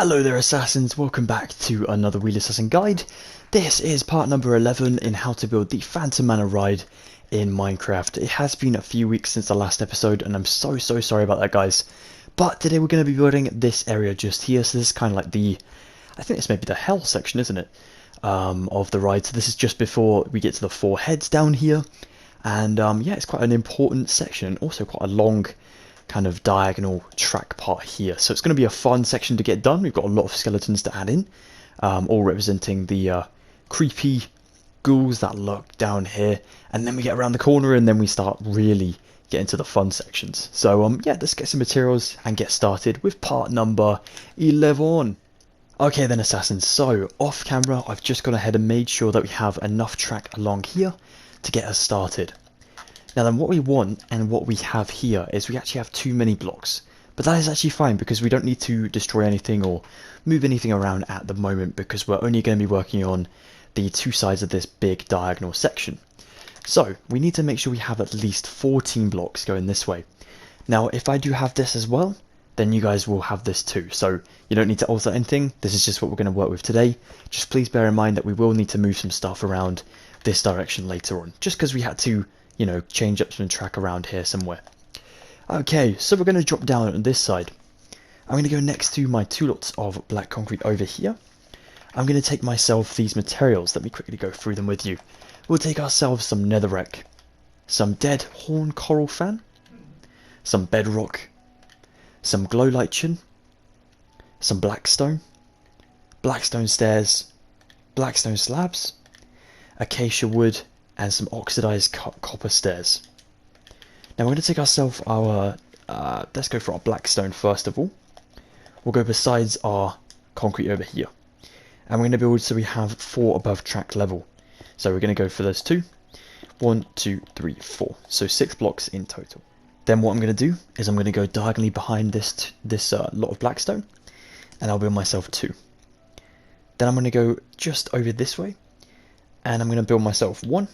Hello there assassins, welcome back to another Wheelassassin guide. This is part number 11 in how to build the Phantom Manor ride in Minecraft. It has been a few weeks since the last episode and I'm so sorry about that guys. But today we're going to be building this area just here, so this is kind of like the, I think this may be the hell section, isn't it, of the ride. So this is just before we get to the 4 heads down here. And yeah, it's quite an important section and also quite a long kind of diagonal track part here, so it's going to be a fun section to get done. We've got a lot of skeletons to add in, all representing the creepy ghouls that lurk down here, and then we get around the corner and then we start really getting to the fun sections. So yeah, let's get some materials and get started with part number 11. Okay then assassins, so off camera I've just gone ahead and made sure that we have enough track along here to get us started. Now then, what we want and what we have here is we actually have too many blocks, but that is actually fine because we don't need to destroy anything or move anything around at the moment because we're only going to be working on the 2 sides of this big diagonal section. So we need to make sure we have at least 14 blocks going this way. Now if I do have this as well, then you guys will have this too, so you don't need to alter anything. This is just what we're going to work with today. Just please bear in mind that we will need to move some stuff around this direction later on, just because we had to, you know, change up some track around here somewhere. Okay, so we're going to drop down on this side. I'm going to go next to my 2 lots of black concrete over here. I'm going to take myself these materials. Let me quickly go through them with you. We'll take ourselves some netherrack, some dead horn coral fan, some bedrock, some glow lichen, some blackstone, blackstone stairs, blackstone slabs, acacia wood, and some oxidized copper stairs. Now we're going to take ourselves our, let's go for our blackstone first of all. We'll go besides our concrete over here. And we're going to build so we have 4 above track level. So we're going to go for those 2. 1, 2, 3, 4. So 6 blocks in total. Then what I'm going to do is I'm going to go diagonally behind this lot of blackstone. And I'll build myself 2. Then I'm going to go just over this way. And I'm going to build myself 1.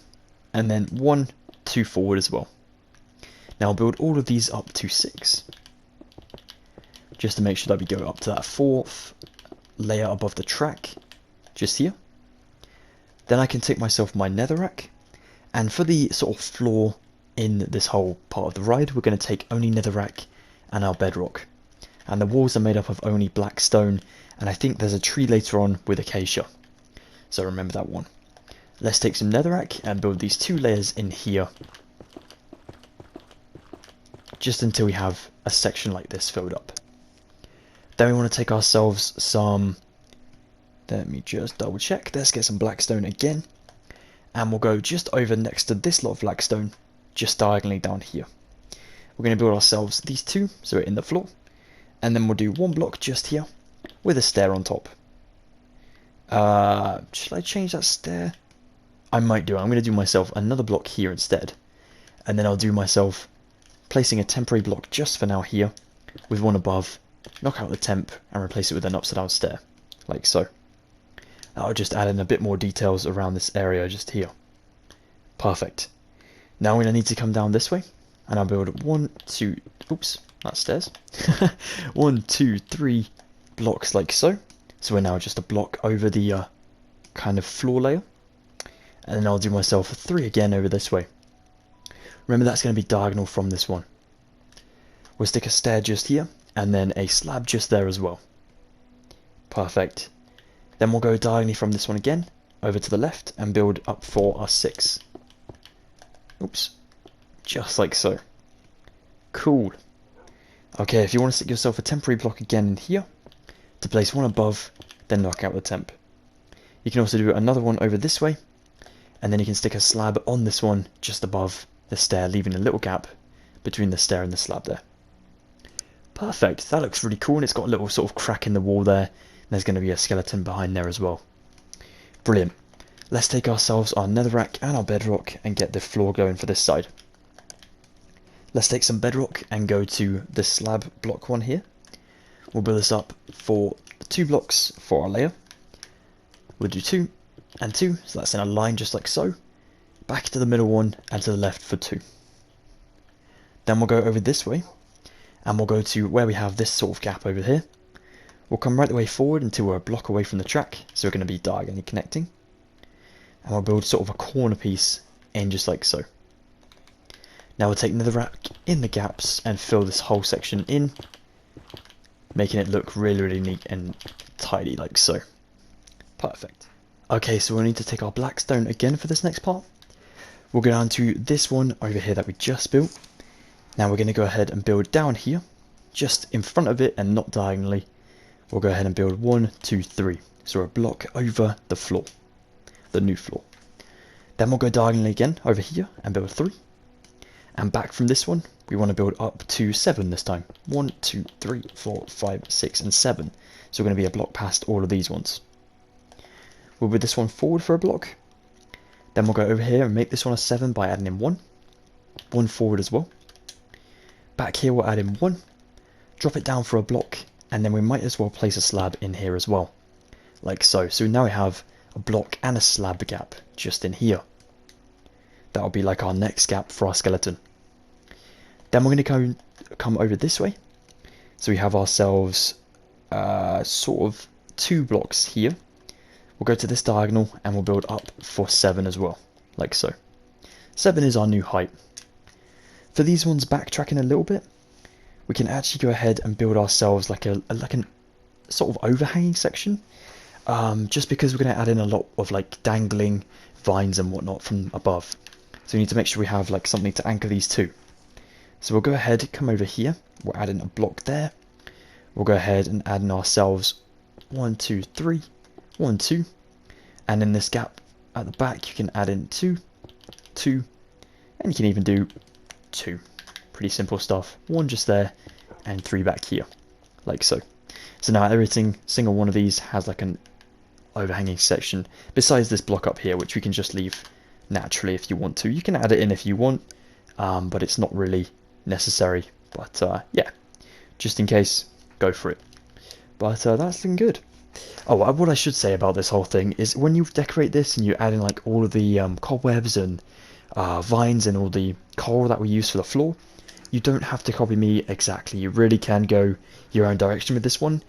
And then 1, 2 forward as well. Now I'll build all of these up to 6. Just to make sure that we go up to that 4th layer above the track. Just here. Then I can take myself my netherrack. And for the sort of floor in this whole part of the ride, we're going to take only netherrack and our bedrock. And the walls are made up of only black stone. And I think there's a tree later on with acacia. So remember that one. Let's take some netherrack and build these 2 layers in here. Just until we have a section like this filled up. Then we want to take ourselves some, let me just double check, let's get some blackstone again. And we'll go just over next to this lot of blackstone, just diagonally down here. We're going to build ourselves these 2, so we're in the floor. And then we'll do 1 block just here, with a stair on top. Should I change that stair? I might do. I'm going to do myself another block here instead. And then I'll do myself placing a temporary block just for now here, with 1 above, knock out the temp, and replace it with an upside down stair, like so. I'll just add in a bit more details around this area just here. Perfect. Now we're going to need to come down this way, and I'll build 1, 2, oops, not stairs. 1, 2, 3 blocks like so. So we're now just a block over the kind of floor layer. And then I'll do myself 3 again over this way. Remember that's going to be diagonal from this one. We'll stick a stair just here, and then a slab just there as well. Perfect. Then we'll go diagonally from this one again, over to the left, and build up for our 6. Oops. Just like so. Cool. Okay, if you want to stick yourself a temporary block again in here, to place 1 above, then knock out the temp. You can also do another one over this way, and then you can stick a slab on this one just above the stair, leaving a little gap between the stair and the slab there. Perfect, that looks really cool, and it's got a little sort of crack in the wall there, and there's going to be a skeleton behind there as well. Brilliant. Let's take ourselves our netherrack and our bedrock and get the floor going for this side. Let's take some bedrock and go to the slab block one here. We'll build this up for 2 blocks for our layer. We'll do 2 and 2, so that's in a line just like so. Back to the middle one and to the left for 2. Then we'll go over this way and we'll go to where we have this sort of gap over here. We'll come right the way forward until we're a block away from the track, so we're going to be diagonally connecting. And we'll build sort of a corner piece in just like so. Now we'll take netherrack in the gaps and fill this whole section in, making it look really, really neat and tidy like so. Perfect. Okay, so we'll need to take our black stone again for this next part. We'll go down to this one over here that we just built. Now we're going to go ahead and build down here, just in front of it and not diagonally. We'll go ahead and build 1, 2, 3. So we're a block over the floor, the new floor. Then we'll go diagonally again over here and build 3. And back from this one, we want to build up to 7 this time. 1, 2, 3, 4, 5, 6, and 7. So we're going to be a block past all of these ones. We'll move this one forward for a block. Then we'll go over here and make this one a 7 by adding in 1. 1 forward as well. Back here we'll add in 1. Drop it down for a block. And then we might as well place a slab in here as well. Like so. So now we have a block and a slab gap just in here. That'll be like our next gap for our skeleton. Then we're going to come over this way. So we have ourselves sort of 2 blocks here. We'll go to this diagonal and we'll build up for 7 as well. Like so. 7 is our new height. For these ones, backtracking a little bit, we can actually go ahead and build ourselves like a sort of overhanging section. Just because we're going to add in a lot of like dangling vines and whatnot from above. So we need to make sure we have like something to anchor these to. So we'll go ahead, come over here, we'll add in a block there. We'll go ahead and add in ourselves 1, 2, 3, 1, 2. And in this gap at the back you can add in 2, 2, and you can even do 2. Pretty simple stuff. 1 just there, and 3 back here, like so. So now every single one of these has like an overhanging section, besides this block up here, which we can just leave naturally if you want to. You can add it in if you want, but it's not really necessary. But yeah, just in case, go for it. But that's looking good. Oh, what I should say about this whole thing is when you decorate this and you add in like all of the cobwebs and vines and all the coral that we use for the floor, you don't have to copy me exactly. You really can go your own direction with this one.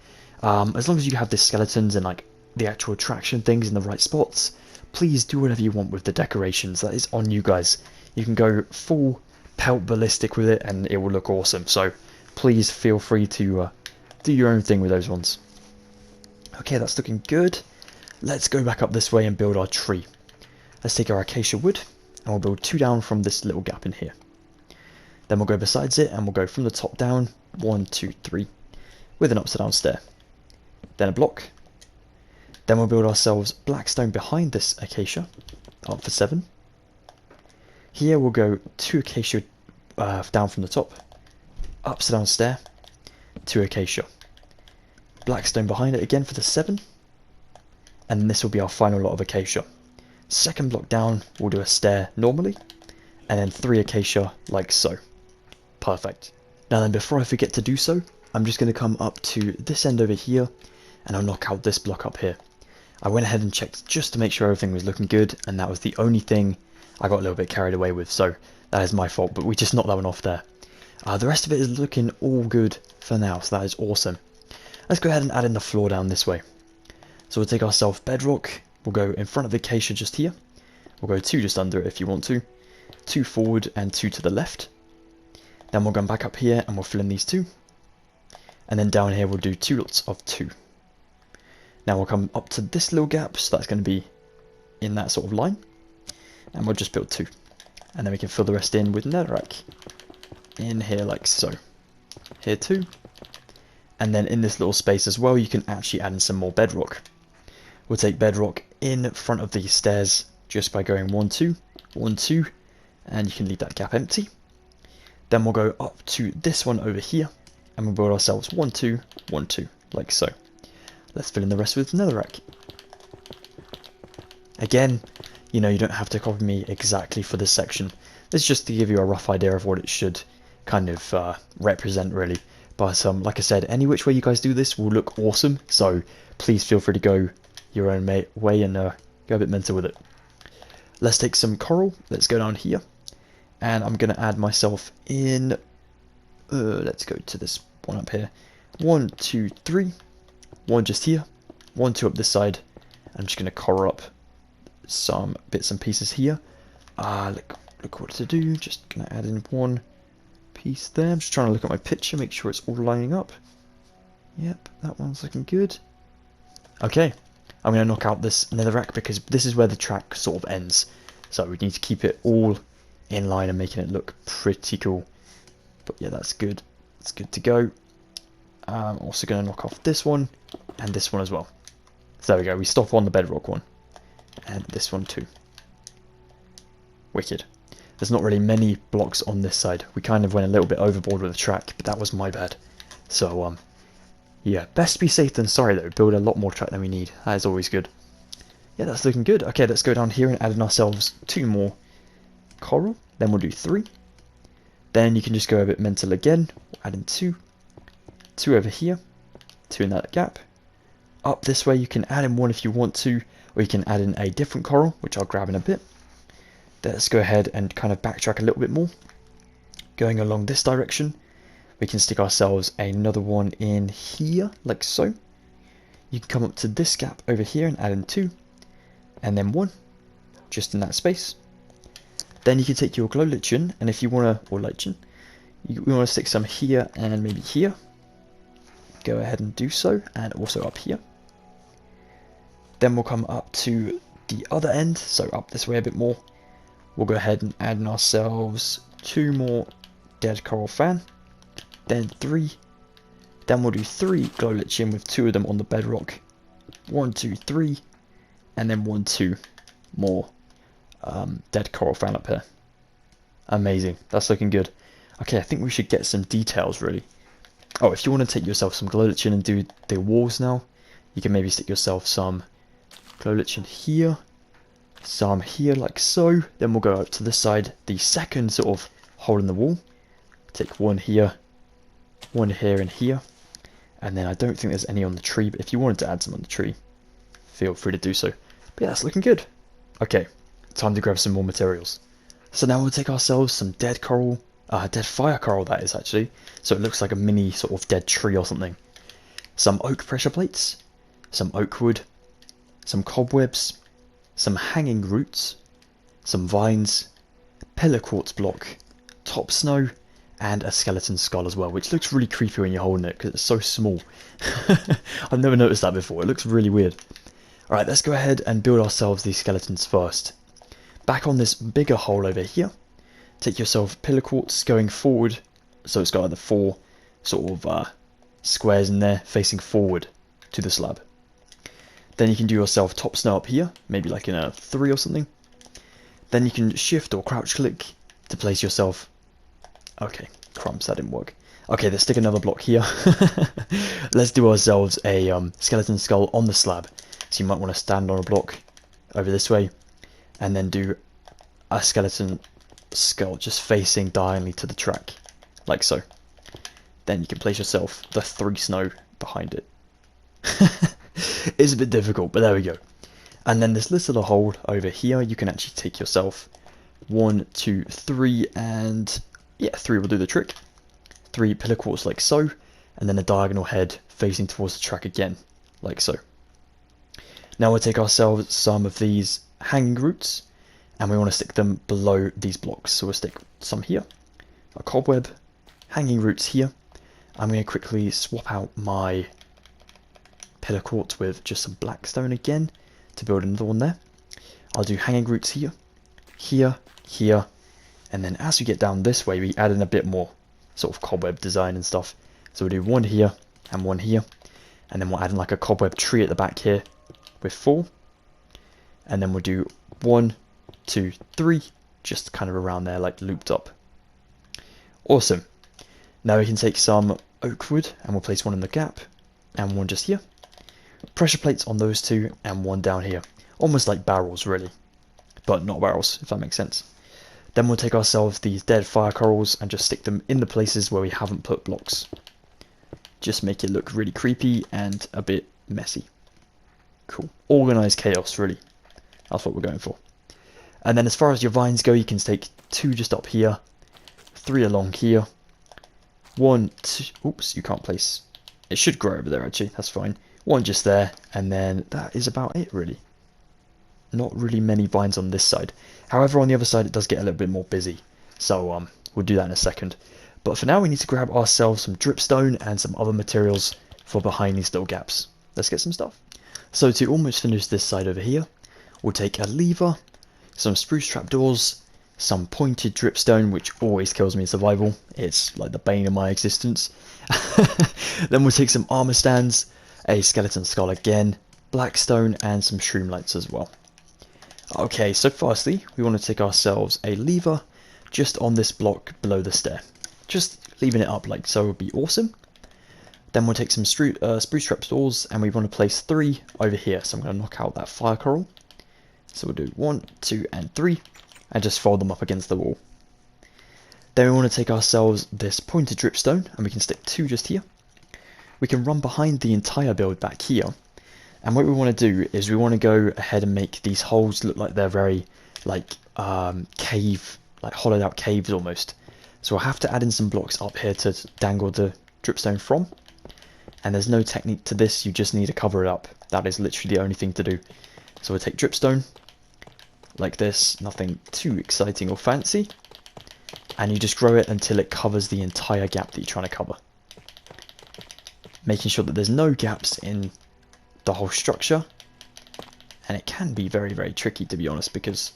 As long as you have the skeletons and like the actual attraction things in the right spots, please do whatever you want with the decorations. That is on you guys. You can go full pelt ballistic with it and it will look awesome. So please feel free to do your own thing with those ones. Okay, that's looking good. Let's go back up this way and build our tree. Let's take our acacia wood and we'll build 2 down from this little gap in here. Then we'll go besides it and we'll go from the top down, 1, 2, 3, with an upside down stair. Then a block. Then we'll build ourselves black stone behind this acacia, up for 7. Here we'll go 2 acacia down from the top, upside down stair, 2 acacia. Black stone behind it again for the 7. And this will be our final lot of acacia. Second block down, we'll do a stair normally, and then 3 acacia like so. Perfect. Now then, before I forget to do so, I'm just going to come up to this end over here, and I'll knock out this block up here. I went ahead and checked just to make sure everything was looking good, and that was the only thing I got a little bit carried away with, so that is my fault, but we just knocked that one off there. The rest of it is looking all good for now, so that is awesome. Let's go ahead and add in the floor down this way. So we'll take ourselves bedrock, we'll go in front of the acacia just here, we'll go 2 just under it if you want to, 2 forward and 2 to the left. Then we'll go back up here and we'll fill in these 2. And then down here we'll do 2 lots of 2. Now we'll come up to this little gap, so that's going to be in that sort of line. And we'll just build 2. And then we can fill the rest in with netherrack. In here like so. Here 2. And then in this little space as well, you can actually add in some more bedrock. We'll take bedrock in front of these stairs just by going 1, 2, 1, 2. And you can leave that gap empty. Then we'll go up to this one over here, and we'll build ourselves 1, 2, 1, 2, like so. Let's fill in the rest with netherrack. Again, you know, you don't have to copy me exactly for this section. This is just to give you a rough idea of what it should kind of represent, really. But like I said, any which way you guys do this will look awesome, so please feel free to go your own way and go a bit mental with it. Let's take some coral. Let's go down here. And I'm going to add myself in, let's go to this one up here, 1, 2, 3, one just here, one, two up this side. I'm just going to coral up some bits and pieces here. Look what to do. Just going to add in one piece there. I'm just trying to look at my picture, make sure it's all lining up. Yep, that one's looking good. Okay, I'm going to knock out this netherrack because this is where the track sort of ends. So we need to keep it all in line and making it look pretty cool. But yeah, that's good. It's good to go. I'm also going to knock off this one and this one as well. So there we go. We stop on the bedrock one. And this one too. Wicked. There's not really many blocks on this side. We kind of went a little bit overboard with the track, but that was my bad. So, yeah, best be safe than sorry though. Build a lot more track than we need. That is always good. Yeah, that's looking good. Okay, let's go down here and add in ourselves 2 more coral. Then we'll do 3. Then you can just go a bit mental again. We'll add in 2. 2 over here. 2 in that gap. Up this way you can add in 1 if you want to, or you can add in a different coral, which I'll grab in a bit. Let's go ahead and kind of backtrack a little bit more. Going along this direction, we can stick ourselves another one in here, like so. You can come up to this gap over here and add in 2, and then 1, just in that space. Then you can take your glow lichen, and if you want to, or lichen, you want to stick some here and maybe here. Go ahead and do so, and also up here. Then we'll come up to the other end, so up this way a bit more. We'll go ahead and add in ourselves 2 more dead coral fan, then 3. Then we'll do 3 glow lichen with 2 of them on the bedrock. 1, 2, 3, and then 1, 2 more dead coral fan up here. Amazing, that's looking good. Okay, I think we should get some details really. Oh, if you want to take yourself some glow lichen and do the walls now, you can maybe stick yourself some glow lichen here, some here like so. Then we'll go up to this side, the second sort of hole in the wall. Take 1 here, 1 here and here. And then I don't think there's any on the tree, but if you wanted to add some on the tree, feel free to do so. But yeah, that's looking good. Okay, time to grab some more materials. So now we'll take ourselves some dead coral, dead fire coral that is actually, so it looks like a mini sort of dead tree or something. Some oak pressure plates, some oak wood, some cobwebs, some hanging roots, some vines, pillar quartz block, top snow, and a skeleton skull as well, which looks really creepy when you're holding it because it's so small. I've never noticed that before, it looks really weird. Alright, let's go ahead and build ourselves these skeletons first. Back on this bigger hole over here, take yourself pillar quartz going forward, so it's got like the 4 sort of squares in there facing forward to the slab. Then you can do yourself top snow up here, maybe like in a 3 or something. Then you can shift or crouch click to place yourself. Okay, crumbs, that didn't work. Okay, let's stick another block here. Let's do ourselves a skeleton skull on the slab. So you might want to stand on a block over this way, and then do a skeleton skull just facing diagonally to the track, like so. Then you can place yourself the 3 snow behind it. It's a bit difficult, but there we go. And then this little hole over here, you can actually take yourself 1, 2, 3, and yeah, 3 will do the trick. 3 pillar quartz like so, and then a diagonal head facing towards the track again, like so. Now we'll take ourselves some of these hanging roots, and we want to stick them below these blocks. So we'll stick some here, a cobweb, hanging roots here. I'm going to quickly swap out my pillar quartz with just some black stone again to build another one there. I'll do hanging roots here, here, here, and then as we get down this way, we add in a bit more sort of cobweb design and stuff. So we'll do 1 here and 1 here, and then we'll add in like a cobweb tree at the back here with 4, and then we'll do 1, 2, 3, just kind of around there, like looped up. Awesome. Now we can take some oak wood and we'll place 1 in the gap and 1 just here. Pressure plates on those 2 and 1 down here, almost like barrels really, but not barrels, if that makes sense. Then we'll take ourselves these dead fire corals and just stick them in the places where we haven't put blocks. Just make it look really creepy and a bit messy. Cool. Organised chaos, really. That's what we're going for. And then as far as your vines go, you can take 2 just up here, 3 along here, 1, 2, oops, you can't place, it should grow over there actually, that's fine. one just there, and then that is about it really. Not really many vines on this side. However, on the other side it does get a little bit more busy, so we'll do that in a second. But for now we need to grab ourselves some dripstone and some other materials for behind these little gaps. Let's get some stuff. So to almost finish this side over here, we'll take a lever, some spruce trapdoors, some pointed dripstone, which always kills me in survival. It's like the bane of my existence. Then we'll take some armor stands, a skeleton skull again, blackstone, and some shroom lights as well. Okay, so firstly, we want to take ourselves a lever just on this block below the stair. Just leaving it up like so would be awesome. Then we'll take some spruce trapdoors, and we want to place 3 over here. So I'm going to knock out that fire coral. So we'll do 1, 2, and 3, and just fold them up against the wall. Then we want to take ourselves this pointed dripstone, and we can stick 2 just here. We can run behind the entire build back here, and what we want to do is we want to go ahead and make these holes look like they're very like cave, like hollowed out caves almost. So we'll have to add in some blocks up here to dangle the dripstone from. And there's no technique to this, you just need to cover it up. That is literally the only thing to do. So we'll take dripstone, like this, nothing too exciting or fancy. And you just grow it until it covers the entire gap that you're trying to cover. Making sure that there's no gaps in the whole structure. And it can be very, very tricky, to be honest, because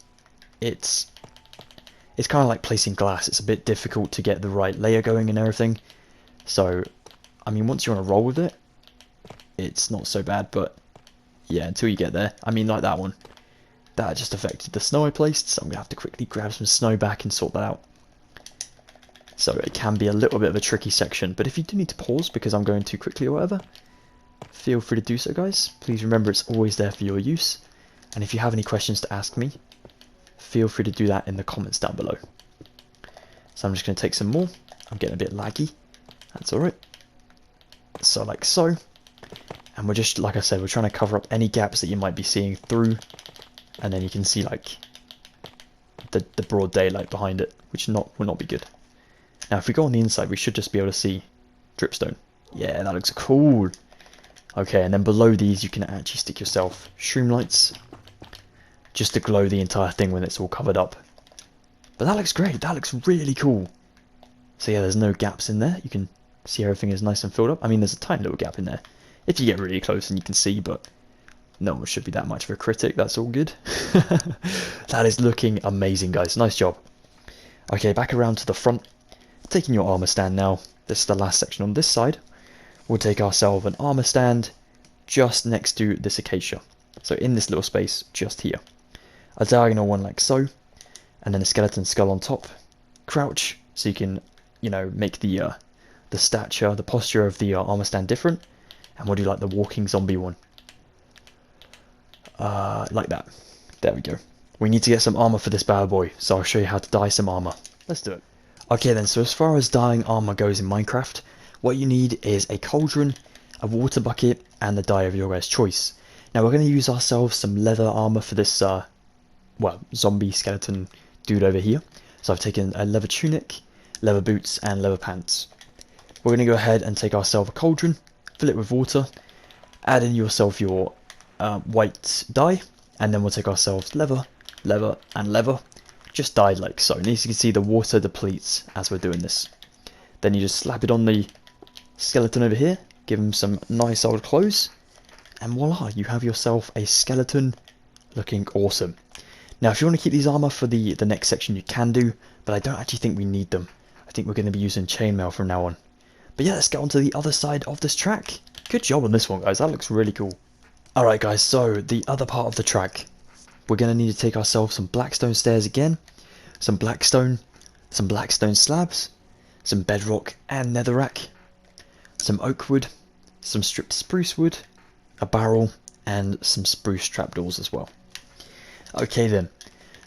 it's kind of like placing glass. It's a bit difficult to get the right layer going and everything. So, I mean, once you're on a roll with it, it's not so bad, but yeah, until you get there. I mean, like that one. That just affected the snow I placed, so I'm going to have to quickly grab some snow back and sort that out. So it can be a little bit of a tricky section, but if you do need to pause because I'm going too quickly or whatever, feel free to do so, guys. Please remember it's always there for your use, and if you have any questions to ask me, feel free to do that in the comments down below. So I'm just going to take some more. I'm getting a bit laggy. That's alright. So like so. And we're just, like I said, we're trying to cover up any gaps that you might be seeing through. And then you can see like the broad daylight behind it, which will not be good. Now if we go on the inside, we should just be able to see dripstone. Yeah, that looks cool. Okay, and then below these you can actually stick yourself shroom lights, just to glow the entire thing when it's all covered up. But that looks great, that looks really cool. So yeah, there's no gaps in there, you can see everything is nice and filled up. I mean, there's a tiny little gap in there, if you get really close and you can see, but no one should be that much of a critic, that's all good. That is looking amazing, guys, nice job. Okay, back around to the front, taking your armor stand now. This is the last section on this side. We'll take ourselves an armor stand just next to this acacia. So in this little space, just here. A diagonal one like so, and then a skeleton skull on top. Crouch, so you can, you know, make the stature, the posture of the armor stand different. And we'll do like the walking zombie one. Like that. There we go. We need to get some armor for this bad boy, so I'll show you how to dye some armor. Let's do it. Okay then, so as far as dyeing armor goes in Minecraft, what you need is a cauldron, a water bucket, and the dye of your guys' choice. Now we're going to use ourselves some leather armor for this, well, zombie skeleton dude over here. So I've taken a leather tunic, leather boots, and leather pants. We're going to go ahead and take ourselves a cauldron, fill it with water, add in yourself your white dye, and then we'll take ourselves leather, and leather, just dyed like so. And as you can see, the water depletes as we're doing this. Then you just slap it on the skeleton over here, give him some nice old clothes, and voila, you have yourself a skeleton looking awesome. Now if you want to keep these armor for the next section, you can do, but I don't actually think we need them. I think we're going to be using chainmail from now on. But yeah, let's get on to the other side of this track. Good job on this one, guys, that looks really cool. Alright guys, so the other part of the track, we're going to need to take ourselves some blackstone stairs again, some blackstone slabs, some bedrock and netherrack, some oak wood, some stripped spruce wood, a barrel, and some spruce trapdoors as well. Okay then,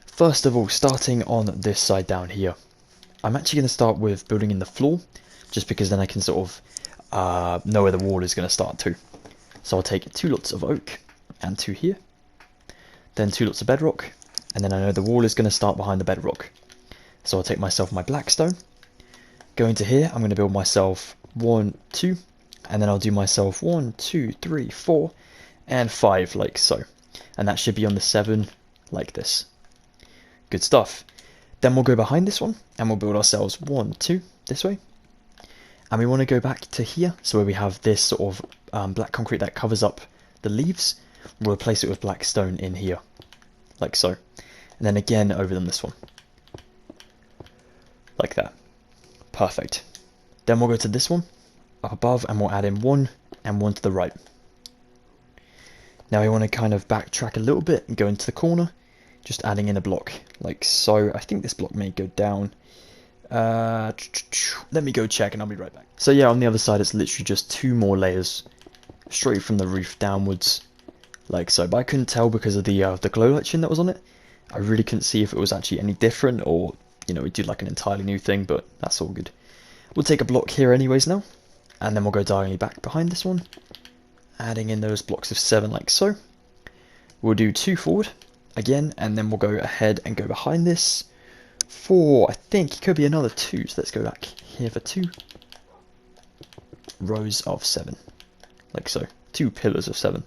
first of all, starting on this side down here, I'm actually going to start with building in the floor, just because then I can sort of know where the wall is going to start to. So I'll take 2 lots of oak, and 2 here, then 2 lots of bedrock, and then I know the wall is going to start behind the bedrock. So I'll take myself my blackstone, go into here, I'm going to build myself 1, 2, and then I'll do myself 1, 2, 3, 4, and 5, like so. And that should be on the 7, like this. Good stuff. Then we'll go behind this one, and we'll build ourselves 1, 2, this way. And we want to go back to here, so where we have this sort of black concrete that covers up the leaves, we'll replace it with black stone in here, like so. And then again over them this one, like that. Perfect. Then we'll go to this one, up above, and we'll add in 1 and 1 to the right. Now we want to kind of backtrack a little bit and go into the corner, just adding in a block, like so. I think this block may go down. Let me go check and I'll be right back. So yeah, on the other side it's literally just 2 more layers straight from the roof downwards, like so. But I couldn't tell because of the glow light chin that was on it. I really couldn't see if it was actually any different, or you know, we did like an entirely new thing, but that's all good. We'll take a block here anyways now, and then we'll go diagonally back behind this one, adding in those blocks of 7 like so. We'll do 2 forward again, and then we'll go ahead and go behind this for, I think it could be another 2, so let's go back here for 2 rows of 7, like so, 2 pillars of 7.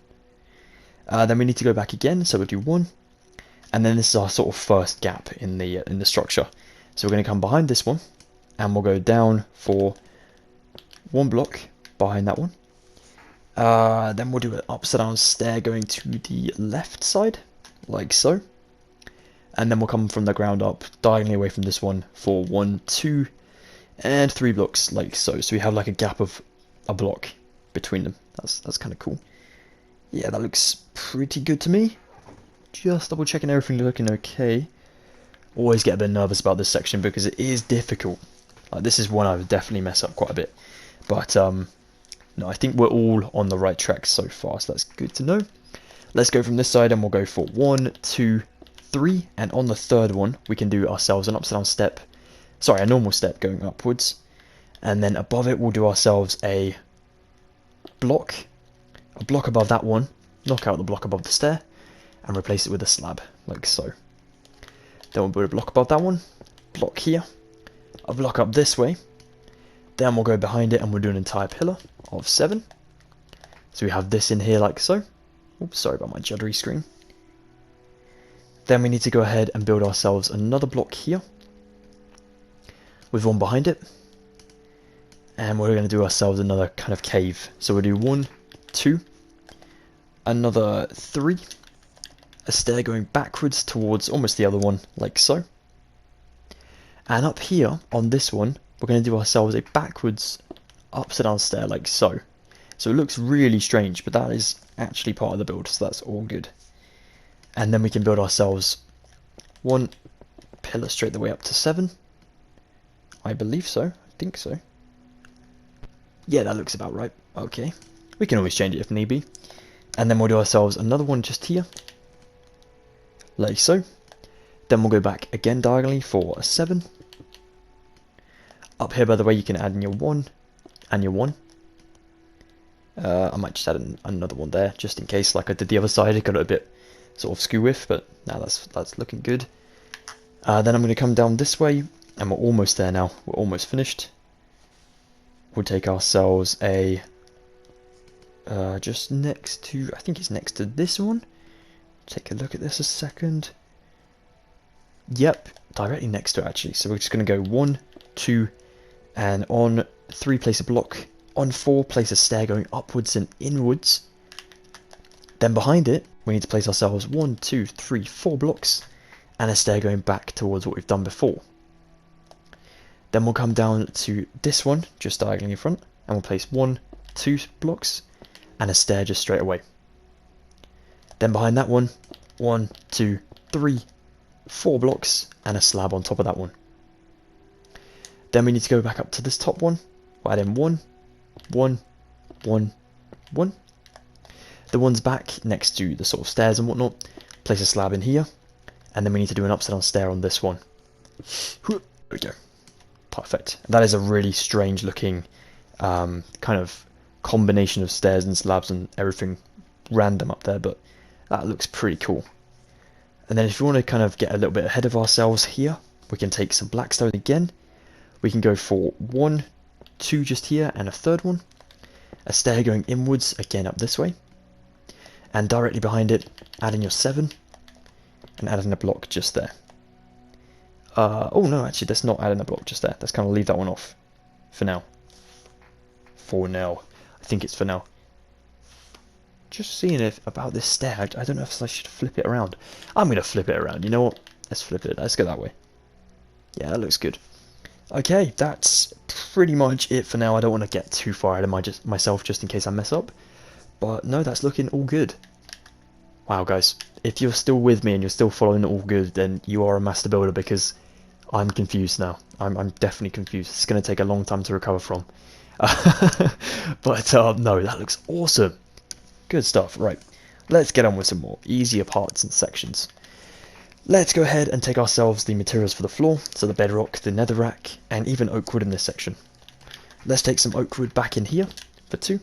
Then we need to go back again, so we'll do 1, and then this is our sort of first gap in the structure. So we're going to come behind this one, and we'll go down for 1 block behind that one. Then we'll do an upside down stair going to the left side, like so. And then we'll come from the ground up, diagonally away from this one for 1, 2, and 3 blocks, like so. So we have like a gap of a block between them. That's kind of cool. Yeah, that looks pretty good to me. Just double checking everything looking okay. Always get a bit nervous about this section because it is difficult. Like, this is one I would definitely mess up quite a bit. But no, I think we're all on the right track so far, so that's good to know. Let's go from this side and we'll go for 1, 2, 3, and on the third one we can do ourselves an upside down step, sorry, a normal step going upwards, and then above it we'll do ourselves a block above that one, knock out the block above the stair, and replace it with a slab, like so. Then we'll build a block above that one, block here, a block up this way, then we'll go behind it and we'll do an entire pillar of 7. So we have this in here like so. Oops, sorry about my juddery screen. Then we need to go ahead and build ourselves another block here, with 1 behind it. And we're going to do ourselves another kind of cave. So we'll do 1, 2, another 3, a stair going backwards towards almost the other one, like so. And up here, on this one, we're going to do ourselves a backwards upside down stair, like so. So it looks really strange, but that is actually part of the build, so that's all good. And then we can build ourselves 1 pillar straight the way up to 7. I believe so. I think so. Yeah, that looks about right. Okay. We can always change it if need be. And then we'll do ourselves another one just here, like so. Then we'll go back again diagonally for a 7. Up here, by the way, you can add in your 1 and your 1. I might just add another one there, just in case, like I did the other side. It got it a bit sort of skew with, but now that's looking good. Then I'm going to come down this way, and we're almost there now. We're almost finished. We'll take ourselves a just next to, I think it's next to this one. Take a look at this a second. Yep, directly next to it actually. So we're just going to go 1, 2, and on 3 place a block. On 4 place a stair going upwards and inwards. Then behind it we need to place ourselves 1, 2, 3, 4 blocks and a stair going back towards what we've done before. Then we'll come down to this one just diagonally in front and we'll place 1, 2 blocks and a stair just straight away. Then behind that one, 1, 2, 3, 4 blocks and a slab on top of that one. Then we need to go back up to this top one. We'll add in 1, 1, 1, 1. The one's back next to the sort of stairs and whatnot. Place a slab in here, and then we need to do an upside down stair on this one. There we go. Perfect. That is a really strange looking kind of combination of stairs and slabs and everything random up there, but that looks pretty cool. And then if you want to kind of get a little bit ahead of ourselves here, we can take some blackstone again. We can go for 1, 2 just here and a third one. a stair going inwards, again up this way. And directly behind it, add in your 7. And add in a block just there. Oh no, actually let's not add in a block just there. Let's kind of leave that one off. For now. For now. I think it's for now. Just seeing if about this stair, I don't know if I should flip it around. I'm going to flip it around, you know what? Let's flip it, let's go that way. Yeah, that looks good. Okay, that's pretty much it for now. I don't want to get too far ahead of myself just in case I mess up. But no, that's looking all good. Wow, guys, if you're still with me and you're still following it all good, then you are a master builder, because I'm confused now. I'm definitely confused. It's going to take a long time to recover from. But no, that looks awesome. Good stuff. Right, let's get on with some more easier parts and sections. Let's go ahead and take ourselves the materials for the floor, so the bedrock, the netherrack, and even oak wood in this section. Let's take some oak wood back in here for 2.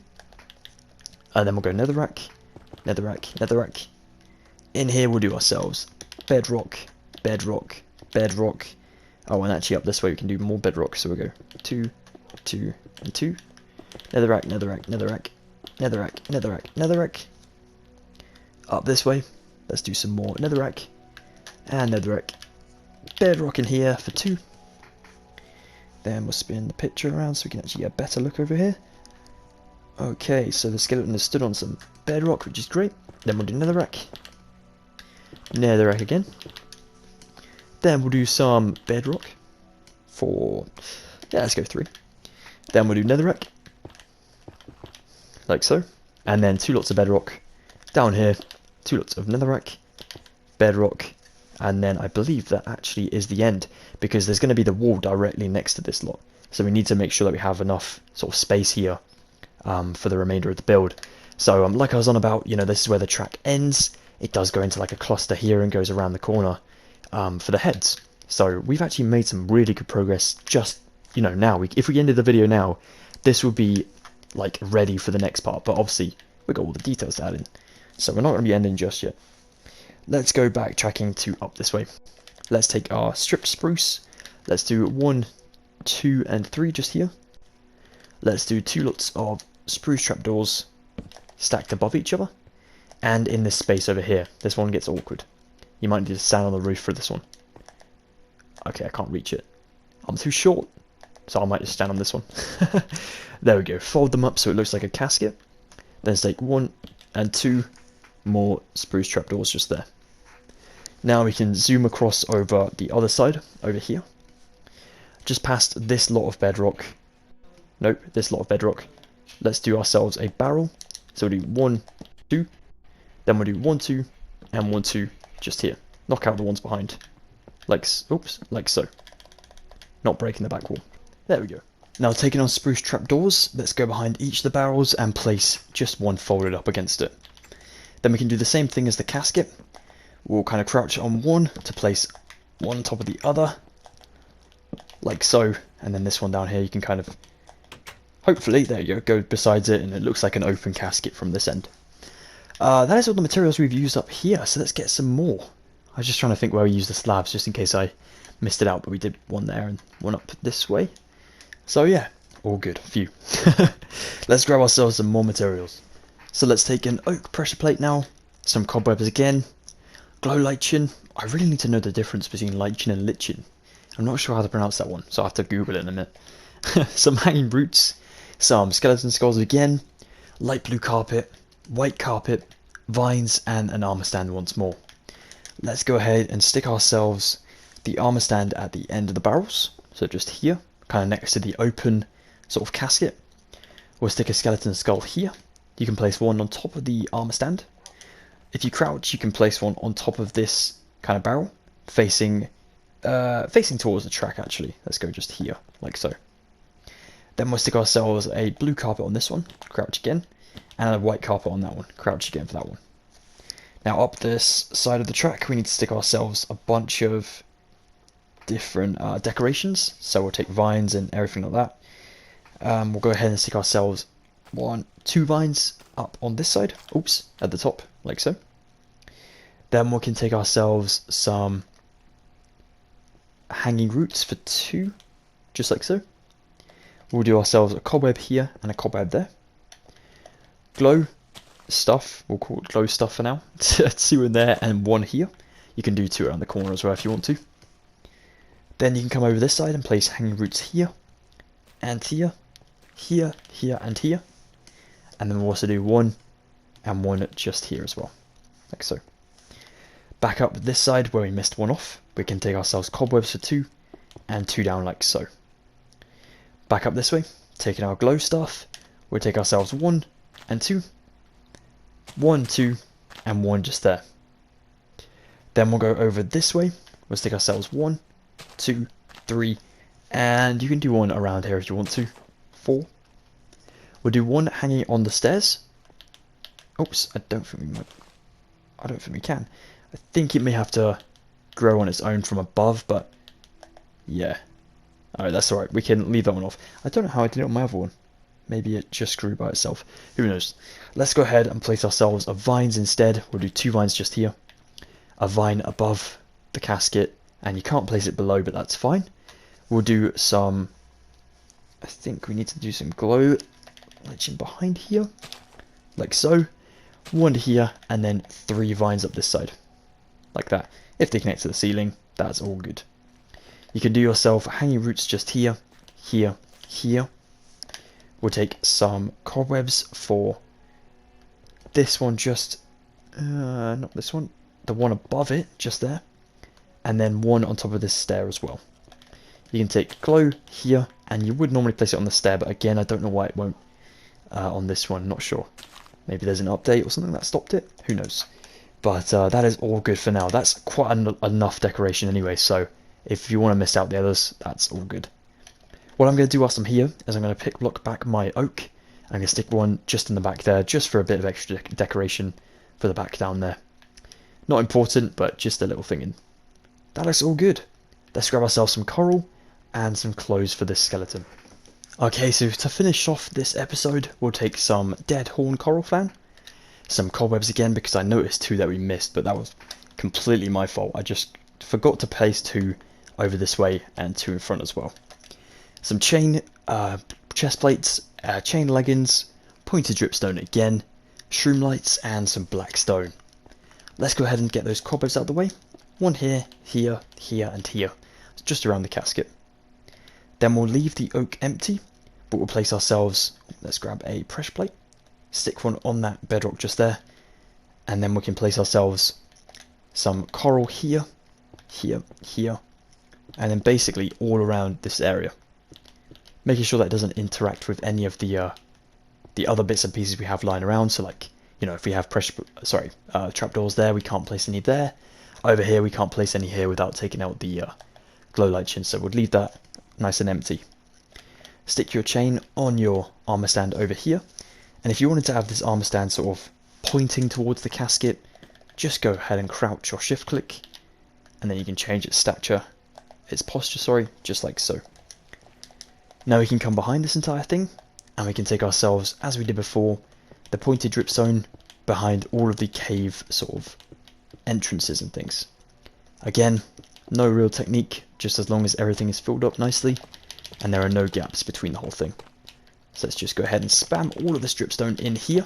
And then we'll go netherrack, netherrack, netherrack. In here we'll do ourselves bedrock, bedrock, bedrock. Oh, and actually up this way we can do more bedrock, so we'll go 2, 2, and 2. Netherrack, netherrack, netherrack, netherrack, netherrack, netherrack. Up this way, let's do some more netherrack. And netherrack, bedrock in here for 2. Then we'll spin the picture around so we can actually get a better look over here. Okay, so the skeleton has stood on some bedrock, which is great. Then we'll do netherrack, netherrack again. Then we'll do some bedrock for, yeah, let's go 3. Then we'll do netherrack, like so. And then 2 lots of bedrock down here, 2 lots of netherrack, bedrock. And then I believe that actually is the end, because there's going to be the wall directly next to this lot. So we need to make sure that we have enough sort of space here for the remainder of the build. So like I was on about, you know, this is where the track ends. It does go into like a cluster here and goes around the corner for the heads. So we've actually made some really good progress just, you know, now. If we ended the video now, this would be like ready for the next part. But obviously we've got all the details to add in. So we're not going to be ending just yet. Let's go backtracking to up this way. Let's take our stripped spruce. Let's do 1, 2, and 3 just here. Let's do 2 lots of spruce trapdoors stacked above each other. And in this space over here. This one gets awkward. You might need to stand on the roof for this one. Okay, I can't reach it. I'm too short. So I might just stand on this one. There we go. Fold them up so it looks like a casket. Then let's take 1 and 2 more spruce trapdoors just there. Now we can zoom across over the other side, over here. Just past this lot of bedrock. Nope, this lot of bedrock. Let's do ourselves a barrel. So we'll do 1, 2. Then we'll do 1, 2, and 1, 2 just here. Knock out the ones behind. Like, oops, like so. Not breaking the back wall. There we go. Now taking our spruce trapdoors, let's go behind each of the barrels and place just one folded up against it. Then we can do the same thing as the casket. We'll kind of crouch on one to place one on top of the other, like so, and then this one down here you can kind of, hopefully, there you go besides it, and it looks like an open casket from this end. That is all the materials we've used up here, so let's get some more. I was just trying to think where we use the slabs, just in case I missed it out, but we did one there and one up this way. So yeah, all good, phew. Let's grab ourselves some more materials. So let's take an oak pressure plate now, some cobwebs again, glow lichen. I really need to know the difference between lichen and lichen. I'm not sure how to pronounce that one, so I'll have to Google it in a minute. Some hanging roots, some skeleton skulls again, light blue carpet, white carpet, vines, and an armor stand once more. Let's go ahead and stick ourselves the armor stand at the end of the barrels, so just here, kind of next to the open sort of casket. We'll stick a skeleton skull here. You can place one on top of the armor stand. If you crouch, you can place one on top of this kind of barrel, facing towards the track actually. Let's go just here, like so. Then we'll stick ourselves a blue carpet on this one, crouch again, and a white carpet on that one, crouch again for that one. Now up this side of the track, we need to stick ourselves a bunch of different decorations. So we'll take vines and everything like that. We'll go ahead and stick ourselves 2 vines up on this side, oops, at the top, like so. Then we can take ourselves some hanging roots for 2, just like so. We'll do ourselves a cobweb here and a cobweb there. glow stuff, we'll call it glow stuff for now. 2 in there and 1 here. You can do 2 around the corner as well if you want to. Then you can come over this side and place hanging roots here, and here, here, here, and here. And then we'll also do 1 and 1 just here as well, like so. Back up this side where we missed 1 off, we can take ourselves cobwebs for 2, and 2 down like so. Back up this way, taking our glow stuff, we'll take ourselves 1 and 2, 1, 2, and 1 just there. Then we'll go over this way, we'll stick ourselves 1, 2, 3, and you can do 1 around here if you want to, 4. We'll do 1 hanging on the stairs. Oops, I don't think we can. I think it may have to grow on its own from above, but yeah. Alright, that's alright. We can leave that one off. I don't know how I did it on my other one. Maybe it just grew by itself. Who knows? Let's go ahead and place ourselves a vines instead. We'll do 2 vines just here. A vine above the casket, and you can't place it below, but that's fine. We'll do some... I think we need to do some glow lichen behind here. Like so. 1 here, and then 3 vines up this side. Like that. If they connect to the ceiling, that's all good. You can do yourself hanging roots just here, here, here. We'll take some cobwebs for this one just, not this one, the one above it, just there. And then 1 on top of this stair as well. You can take glow here, and you would normally place it on the stair, but again, I don't know why it won't on this one, not sure. Maybe there's an update or something that stopped it, who knows. But that is all good for now. That's quite enough decoration anyway, so if you want to miss out the others, that's all good. What I'm going to do whilst I'm here is I'm going to block back my oak. I'm going to stick 1 just in the back there, just for a bit of extra decoration for the back down there. Not important, but just a little thing in. That looks all good. Let's grab ourselves some coral and some clothes for this skeleton. Okay, so to finish off this episode, we'll take some dead horn coral fan, some cobwebs again because I noticed 2 that we missed, but that was completely my fault. I just forgot to place 2 over this way and 2 in front as well. Some chain chest plates, chain leggings, pointed dripstone again, shroom lights, and some black stone. Let's go ahead and get those cobwebs out of the way. 1 here, here, here, and here, just around the casket. Then we'll leave the oak empty, but we'll place ourselves, let's grab a pressure plate, stick 1 on that bedrock just there, and then we can place ourselves some coral here, here, here, and then basically all around this area. Making sure that it doesn't interact with any of the other bits and pieces we have lying around, so like, you know, if we have trapdoors there, we can't place any there. Over here, we can't place any here without taking out the glow lichen, so we'll leave that nice and empty. Stick your chain on your armor stand over here, and if you wanted to have this armor stand sort of pointing towards the casket, just go ahead and crouch or shift click, and then you can change its posture, just like so. Now we can come behind this entire thing, and we can take ourselves, as we did before, the pointed dripstone behind all of the cave sort of entrances and things. Again, no real technique, just as long as everything is filled up nicely and there are no gaps between the whole thing. So let's just go ahead and spam all of this dripstone in here.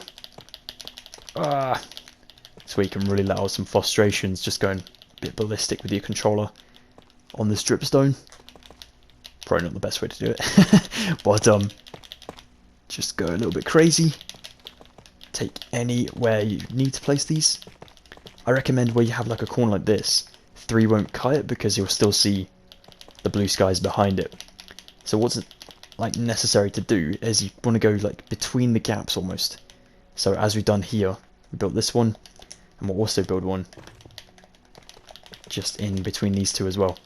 So you can really let out some frustrations, just going a bit ballistic with your controller on this dripstone. Probably not the best way to do it, but just go a little bit crazy. Take anywhere you need to place these. I recommend where you have like a corner like this, 3 won't cut it because you'll still see the blue skies behind it. So what's like necessary to do is you want to go like between the gaps almost. So as we've done here, we built this one, and we'll also build one just in between these 2 as well.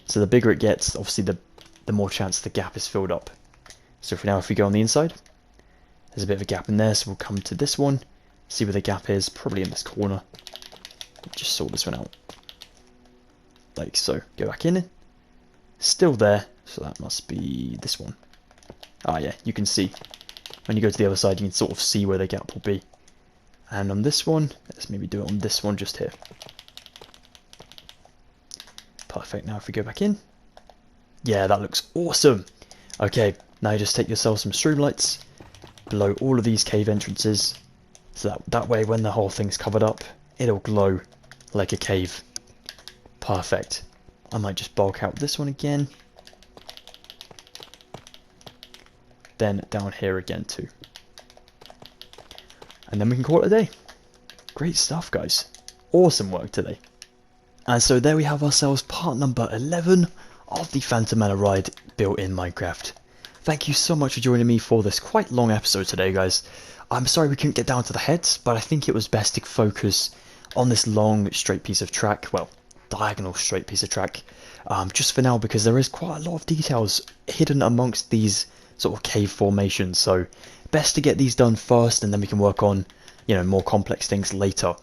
So the bigger it gets, obviously the more chance the gap is filled up. So if we go on the inside, there's a bit of a gap in there, so we'll come to this one, see where the gap is, probably in this corner. Just sort this one out. Like so. Go back in. Still there, so that must be this one. Yeah, you can see. When you go to the other side, you can sort of see where the gap will be. And on this one, let's maybe do it on this one just here. Perfect. Now if we go back in. Yeah, that looks awesome. Okay, now you just take yourself some streamlights, blow all of these cave entrances, So that way when the whole thing's covered up, it'll glow like a cave. Perfect. I might just bulk out this one again. Then down here again too. And then we can call it a day. Great stuff, guys. Awesome work today. And so there we have ourselves part number 11 of the Phantom Manor ride built in Minecraft. Thank you so much for joining me for this quite long episode today, guys. I'm sorry we couldn't get down to the heads, but I think it was best to focus on this long straight piece of track, well, diagonal straight piece of track, just for now, because there is quite a lot of details hidden amongst these sort of cave formations. So best to get these done first, and then we can work on, you know, more complex things later.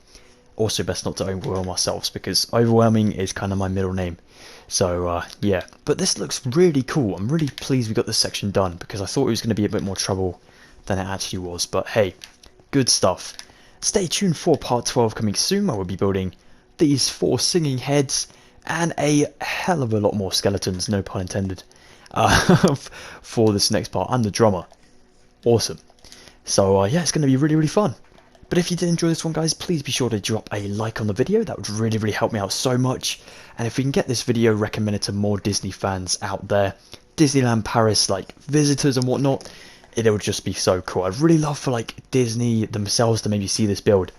Also best not to overwhelm ourselves, because overwhelming is kind of my middle name. So yeah, but this looks really cool. I'm really pleased we got this section done, because I thought it was going to be a bit more trouble than it actually was. But hey, good stuff. Stay tuned for part 12 coming soon, where we'll be building these 4 singing heads and a hell of a lot more skeletons, no pun intended, for this next part. And the drummer. Awesome. So yeah, it's going to be really, really fun. But if you did enjoy this one, guys, please be sure to drop a like on the video. That would really, really help me out so much. And if we can get this video recommended to more Disney fans out there, Disneyland Paris, like, visitors and whatnot, it would just be so cool. I'd really love for, like, Disney themselves to maybe see this build.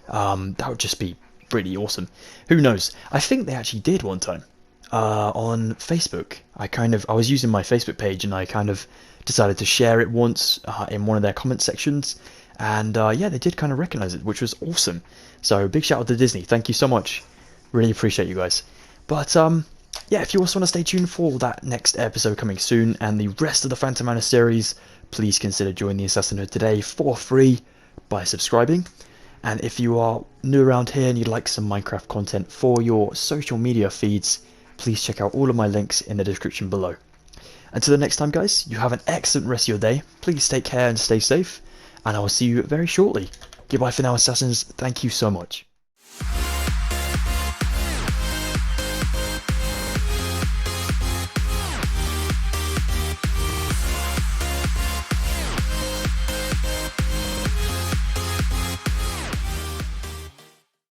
That would just be really awesome. Who knows? I think they actually did one time on Facebook. I was using my Facebook page, and I kind of decided to share it once in one of their comment sections. And yeah, they did kind of recognize it, which was awesome. So big shout out to Disney. Thank you so much. Really appreciate you guys. But yeah, if you also want to stay tuned for that next episode coming soon and the rest of the Phantom Manor series, please consider joining the Assassinhood today for free by subscribing. And if you are new around here and you'd like some Minecraft content for your social media feeds, please check out all of my links in the description below. Until the next time, guys, you have an excellent rest of your day. Please take care and stay safe. And I will see you very shortly. Goodbye for now, Assassins. Thank you so much.